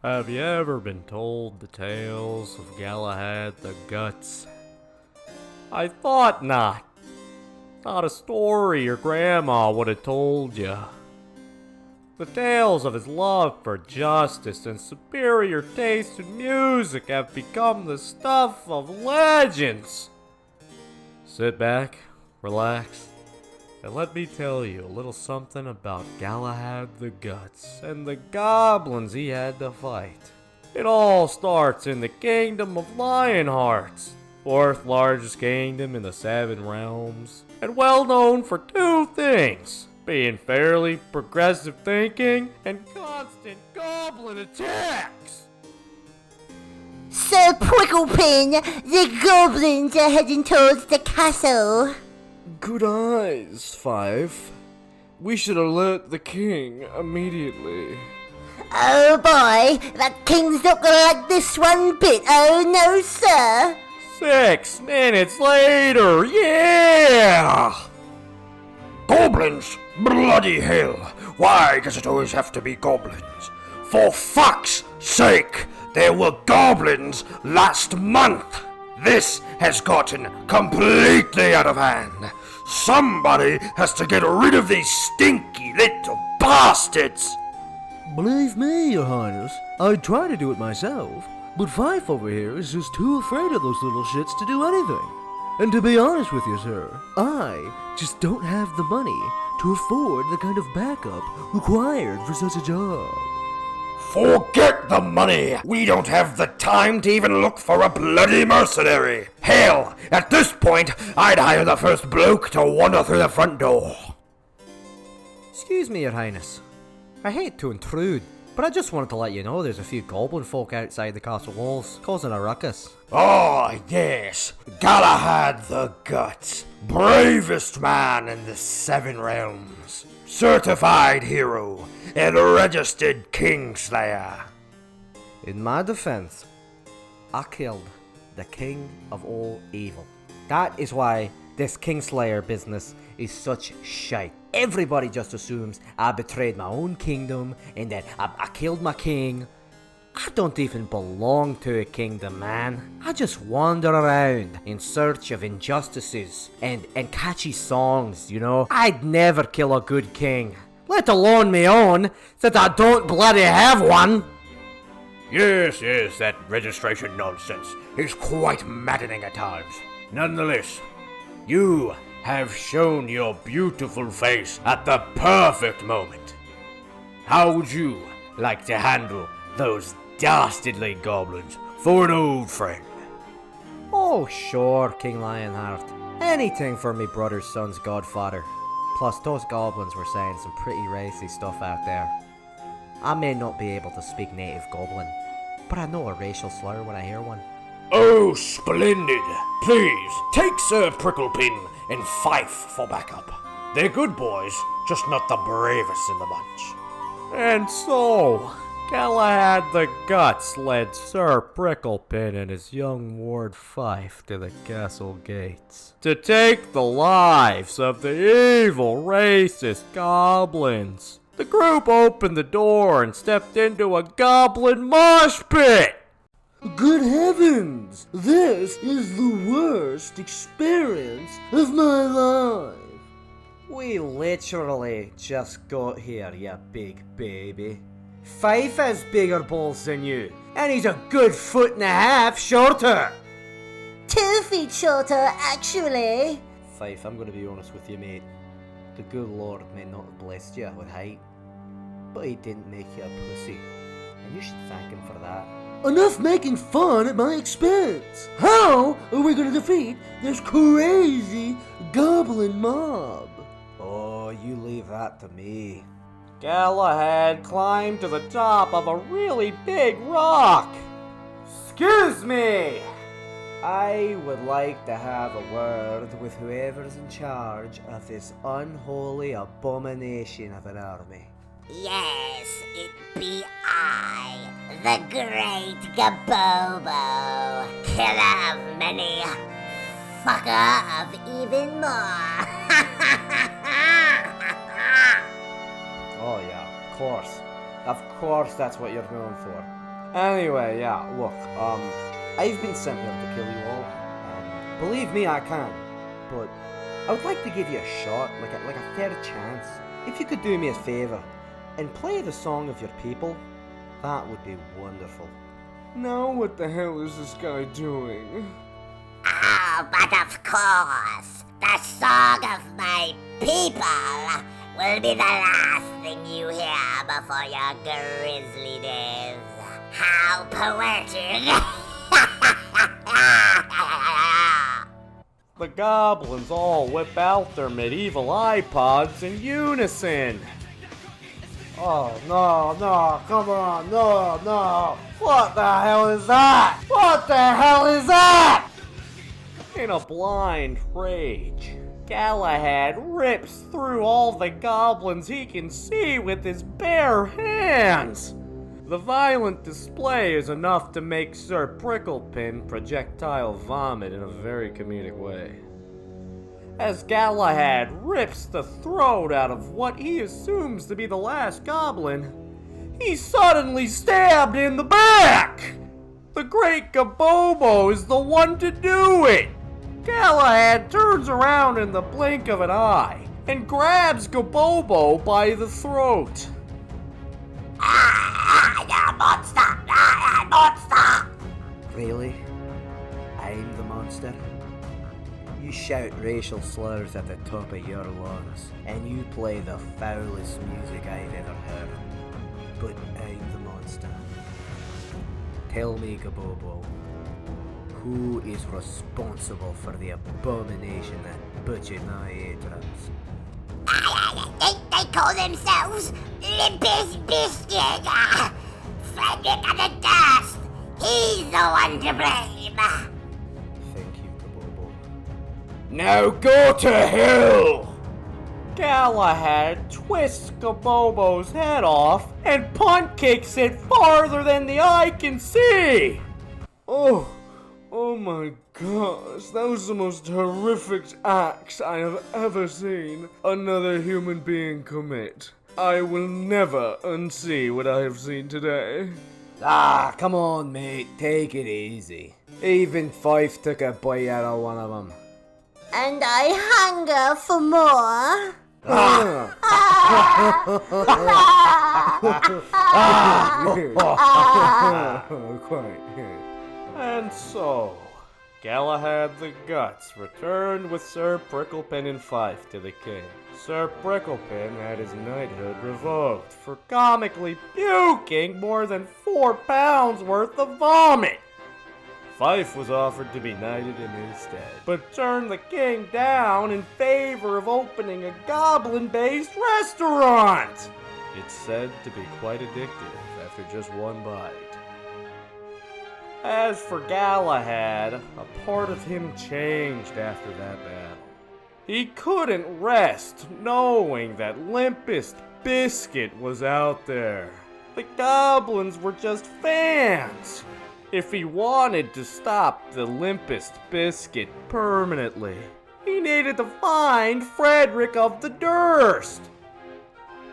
Have you ever been told the tales of Galahad the Guts? I thought not. Not a story your grandma would have told you. The tales of his love for justice and superior taste in music have become the stuff of legends. Sit back, relax, and let me tell you a little something about Galahad the Guts and the goblins he had to fight. It all starts in the kingdom of Lionhearts, fourth largest kingdom in the Seven Realms, and well known for two things: being fairly progressive thinking and constant goblin attacks. Sir Pricklepin, the goblins are heading towards the castle. Good eyes, Five. We should alert the king immediately. Oh boy, that king's not gonna like this one bit, oh no sir. 6 minutes later, yeah! Goblins? Bloody hell! Why does it always have to be goblins? For fuck's sake! There were goblins last month! This has gotten completely out of hand! Somebody has to get rid of these stinky little bastards! Believe me, Your Highness, I'd try to do it myself, but Fife over here is just too afraid of those little shits to do anything. And to be honest with you, sir, I just don't have the money to afford the kind of backup required for such a job. Forget the money! We don't have the time to even look for a bloody mercenary! Hell, at this point, I'd hire the first bloke to wander through the front door. Excuse me, Your Highness. I hate to intrude, but I just wanted to let you know there's a few goblin folk outside the castle walls, causing a ruckus. Oh, yes, Galahad the Guts, bravest man in the Seven Realms, certified hero, and registered Kingslayer. In my defense, I killed the king of all evil. That is why this Kingslayer business is such shite. Everybody just assumes I betrayed my own kingdom and that I killed my king. I don't even belong to a kingdom, man. I just wander around in search of injustices and catchy songs, you know. I'd never kill a good king, let alone me own, since I don't bloody have one. Yes, that registration nonsense is quite maddening at times. Nonetheless, you have shown your beautiful face at the perfect moment. How would you like to handle those dastardly goblins for an old friend? Oh sure, King Lionheart. Anything for me brother's son's godfather. Plus those goblins were saying some pretty racy stuff out there. I may not be able to speak native goblin, but I know a racial slur when I hear one. Oh, splendid! Please, take Sir Pricklepin and Fife for backup. They're good boys, just not the bravest in the bunch. And so, Galahad the Guts led Sir Pricklepin and his young ward Fife to the castle gates to take the lives of the evil, racist goblins. The group opened the door and stepped into a goblin mosh pit. Good heavens! This is the worst experience of my life. We literally just got here, you big baby. Fife has bigger balls than you, and he's a good 1.5 feet shorter. 2 feet shorter, actually. Fife, I'm gonna be honest with you, mate. The good Lord may not have blessed you with height, but he didn't make you a pussy, and you should thank him for that. Enough making fun at my expense! How are we gonna defeat this crazy goblin mob? Oh, you leave that to me. Galahad climbed to the top of a really big rock. Excuse me! I would like to have a word with whoever's in charge of this unholy abomination of an army. Yes, it be I, the great Gobobo, killer of many, fucker of even more. Oh yeah, of course. Of course that's what you're known for. Anyway, yeah, look, I've been sent here to kill you all. Believe me, I can. But I would like to give you a shot, like a fair chance. If you could do me a favour and play the song of your people, that would be wonderful. Now what the hell is this guy doing? Oh, but of course, the song of my people will be the last thing you hear before your grisly days. How poetic! The goblins all whip out their medieval iPods in unison. Oh, no, come on, no. What the hell is that? What the hell is that? In a blind rage, Galahad rips through all the goblins he can see with his bare hands. The violent display is enough to make Sir Pricklepin projectile vomit in a very comedic way. As Galahad rips the throat out of what he assumes to be the last goblin, he's suddenly stabbed in the back! The great Gobobo is the one to do it! Galahad turns around in the blink of an eye and grabs Gobobo by the throat. Monster! Really? I'm the monster? You shout racial slurs at the top of your lungs, and you play the foulest music I've ever heard. But I'm the monster. Tell me, Gobobo, who is responsible for the abomination that butchered my eardrums? They call themselves Limpus Biscuit! Frederick of the Dust! He's the one to blame! Thank you, Gobobo. Now go to hell! Galahad twists Gobobo's head off and punt kicks it farther than the eye can see! Oh my gosh, that was the most horrific act I have ever seen another human being commit. I will never unsee what I have seen today. Ah, come on, mate, take it easy. Even Fife took a bite out of one of them. And I hunger for more. And so, Galahad the Guts returned with Sir Pricklepin and Fife to the king. Sir Pricklepin had his knighthood revoked for comically puking more than 4 pounds worth of vomit. Fife was offered to be knighted in his stead, but turned the king down in favor of opening a goblin-based restaurant. It's said to be quite addictive after just one bite. As for Galahad, a part of him changed after that battle. He couldn't rest knowing that Limpest Biscuit was out there. The goblins were just fans. If he wanted to stop the Limpest Biscuit permanently, he needed to find Frederick of the Durst.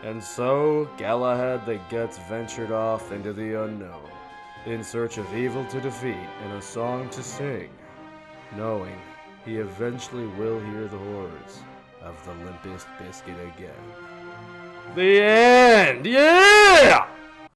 And so Galahad the Guts ventured off into the unknown, in search of evil to defeat and a song to sing, knowing he eventually will hear the horrors of the Limpest Biscuit again. The end! Yeah!